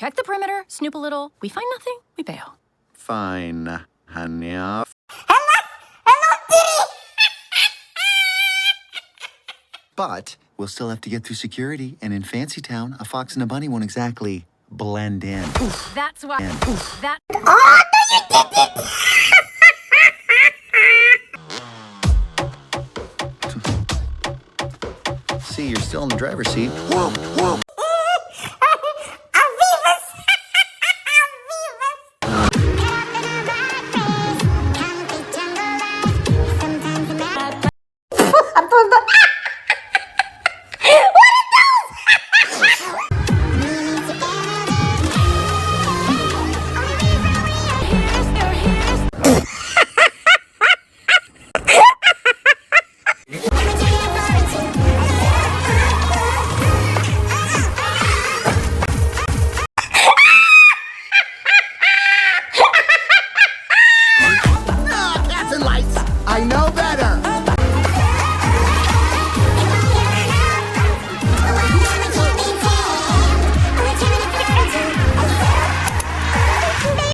Check the perimeter, snoop a little. We find nothing, we bail. Fine, Hanya. But we'll still have to get through security, and in Fancy Town, a fox and a bunny won't exactly blend in. Oof, that's why. Oof, that. See, you're still in the driver's seat. Whoa, whoa.